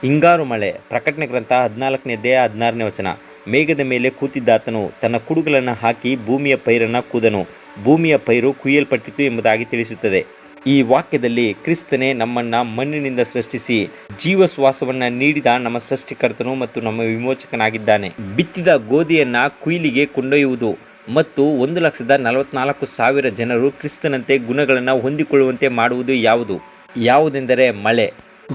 ಹಿಂಗಾರು ಮಳೆ. ಪ್ರಕಟಣೆ ಗ್ರಂಥ 14ನೇ ಅಧ್ಯಾಯ 16ನೇ ವಚನ. ಮೇಘದ ಮೇಲೆ ಕೂತಿದ್ದಾತನು ತನ್ನ ಕುಡುಗಳನ್ನು ಹಾಕಿ ಭೂಮಿಯ ಪೈರನ್ನು ಕೂದನು, ಭೂಮಿಯ ಪೈರು ಕುಯ್ಯಲ್ಪಟ್ಟಿತು ಎಂಬುದಾಗಿ ತಿಳಿಸುತ್ತದೆ. ಈ ವಾಕ್ಯದಲ್ಲಿ ಕ್ರಿಸ್ತನೇ ನಮ್ಮನ್ನು ಮಣ್ಣಿನಿಂದ ಸೃಷ್ಟಿಸಿ ಜೀವಶ್ವಾಸವನ್ನು ನೀಡಿದ ನಮ್ಮ ಸೃಷ್ಟಿಕರ್ತನು ಮತ್ತು ನಮ್ಮ ವಿಮೋಚಕನಾಗಿದ್ದಾನೆ. ಬಿತ್ತಿದ ಗೋಧಿಯನ್ನು ಕುಯ್ಲಿಗೆ ಕೊಂಡೊಯ್ಯುವುದು ಮತ್ತು 1,44,000 ಜನರು ಕ್ರಿಸ್ತನಂತೆ ಗುಣಗಳನ್ನು ಹೊಂದಿಕೊಳ್ಳುವಂತೆ ಮಾಡುವುದು ಯಾವುದೆಂದರೆ ಮಳೆ.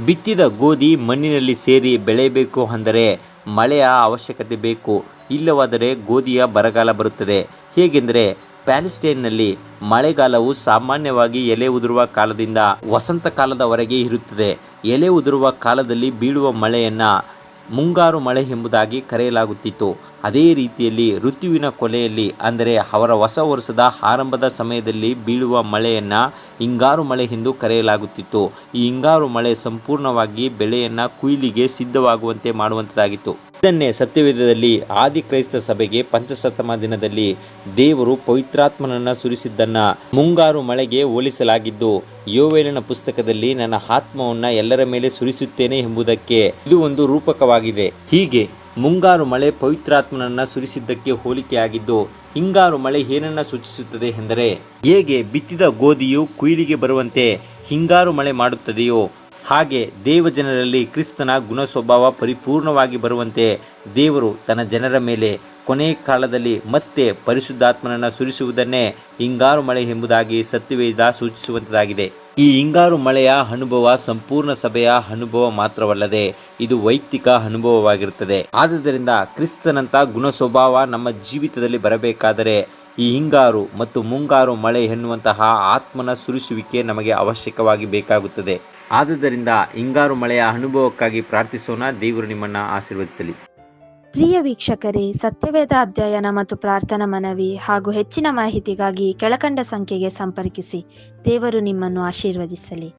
ಬಿತ್ತಿದ ಗೋಧಿ ಮಣ್ಣಿನಲ್ಲಿ ಸೇರಿ ಬೆಳೆಯಬೇಕು ಅಂದರೆ ಮಳೆಯ ಅವಶ್ಯಕತೆ ಬೇಕು, ಇಲ್ಲವಾದರೆ ಗೋಧಿಯ ಬರಗಾಲ ಬರುತ್ತದೆ. ಹೇಗೆಂದರೆ ಪ್ಯಾಲೆಸ್ಟೈನ್ನಲ್ಲಿ ಮಳೆಗಾಲವು ಸಾಮಾನ್ಯವಾಗಿ ಎಲೆ ಉದುರುವ ಕಾಲದಿಂದ ವಸಂತ ಕಾಲದವರೆಗೆ ಇರುತ್ತದೆ. ಎಲೆ ಉದುರುವ ಕಾಲದಲ್ಲಿ ಬೀಳುವ ಮಳೆಯನ್ನು ಮುಂಗಾರು ಮಳೆ ಎಂಬುದಾಗಿ ಕರೆಯಲಾಗುತ್ತಿತ್ತು. ಅದೇ ರೀತಿಯಲ್ಲಿ ಋತುವಿನ ಕೊನೆಯಲ್ಲಿ ಅಂದರೆ ಅವರ ಹೊಸ ವರ್ಷದ ಆರಂಭದ ಸಮಯದಲ್ಲಿ ಬೀಳುವ ಮಳೆಯನ್ನು ಹಿಂಗಾರು ಮಳೆ ಎಂದು ಕರೆಯಲಾಗುತ್ತಿತ್ತು. ಈ ಹಿಂಗಾರು ಮಳೆ ಸಂಪೂರ್ಣವಾಗಿ ಬೆಳೆಯನ್ನು ಕುಯ್ಲಿಗೆ ಸಿದ್ಧವಾಗುವಂತೆ ಮಾಡುವಂಥದ್ದಾಗಿತ್ತು. ಇದನ್ನೇ ಸತ್ಯವೇದದಲ್ಲಿ ಆದಿ ಕ್ರೈಸ್ತ ಸಭೆಗೆ ಪಂಚಸಪ್ತಮ ದಿನದಲ್ಲಿ ದೇವರು ಪವಿತ್ರಾತ್ಮನನ್ನು ಸುರಿಸಿದ್ದನ್ನು ಮುಂಗಾರು ಮಳೆಗೆ ಹೋಲಿಸಲಾಗಿದ್ದು, ಯೋವೇಲನ ಪುಸ್ತಕದಲ್ಲಿ ನನ್ನ ಆತ್ಮವನ್ನು ಎಲ್ಲರ ಮೇಲೆ ಸುರಿಸುತ್ತೇನೆ ಎಂಬುದಕ್ಕೆ ಇದು ಒಂದು ರೂಪಕವಾಗಿದೆ. ಹೀಗೆ ಮುಂಗಾರು ಮಳೆ ಪವಿತ್ರಾತ್ಮನನ್ನು ಸುರಿಸಿದ್ದಕ್ಕೆ ಹೋಲಿಕೆಯಾಗಿದ್ದು, ಹಿಂಗಾರು ಮಳೆ ಏನನ್ನು ಸೂಚಿಸುತ್ತದೆ ಎಂದರೆ ಹೇಗೆ ಬಿತ್ತಿದ ಗೋಧಿಯು ಕುಯ್ಲಿಗೆ ಬರುವಂತೆ ಹಿಂಗಾರು ಮಳೆ ಮಾಡುತ್ತದೆಯೋ ಹಾಗೆ ದೇವಜನರಲ್ಲಿ ಕ್ರಿಸ್ತನ ಗುಣ ಸ್ವಭಾವ ಪರಿಪೂರ್ಣವಾಗಿ ಬರುವಂತೆ ದೇವರು ತನ್ನ ಜನರ ಮೇಲೆ ಕೊನೆ ಕಾಲದಲ್ಲಿ ಮತ್ತೆ ಪರಿಶುದ್ಧಾತ್ಮನನ್ನು ಸುರಿಸುವುದನ್ನೇ ಹಿಂಗಾರು ಮಳೆ ಎಂಬುದಾಗಿ ಸತ್ಯವೇದ ಸೂಚಿಸುವಂಥದ್ದಾಗಿದೆ. ಈ ಹಿಂಗಾರು ಮಳೆಯ ಅನುಭವ ಸಂಪೂರ್ಣ ಸಭೆಯ ಅನುಭವ ಮಾತ್ರವಲ್ಲದೆ ಇದು ವೈಯಕ್ತಿಕ ಅನುಭವವಾಗಿರುತ್ತದೆ. ಆದುದರಿಂದ ಕ್ರಿಸ್ತನಂಥ ಗುಣ ಸ್ವಭಾವ ನಮ್ಮ ಜೀವಿತದಲ್ಲಿ ಬರಬೇಕಾದರೆ ಈ ಹಿಂಗಾರು ಮತ್ತು ಮುಂಗಾರು ಮಳೆ ಎನ್ನುವಂತಹ ಆತ್ಮನ ಸುರಿಸುವಿಕೆ ನಮಗೆ ಅವಶ್ಯಕವಾಗಿ ಬೇಕಾಗುತ್ತದೆ. ಆದುದರಿಂದ ಹಿಂಗಾರು ಮಳೆಯ ಅನುಭವಕ್ಕಾಗಿ ಪ್ರಾರ್ಥಿಸೋಣ. ದೇವರು ನಿಮ್ಮನ್ನು ಆಶೀರ್ವದಿಸಲಿ. ಪ್ರಿಯ ವೀಕ್ಷಕರೇ, ಸತ್ಯವೇದ ಅಧ್ಯಯನ ಮತ್ತು ಪ್ರಾರ್ಥನಾ ಮನವಿ ಹಾಗೂ ಹೆಚ್ಚಿನ ಮಾಹಿತಿಗಾಗಿ ಕೆಳಕಂಡ ಸಂಖ್ಯೆಗೆ ಸಂಪರ್ಕಿಸಿ. ದೇವರು ನಿಮ್ಮನ್ನು ಆಶೀರ್ವದಿಸಲಿ.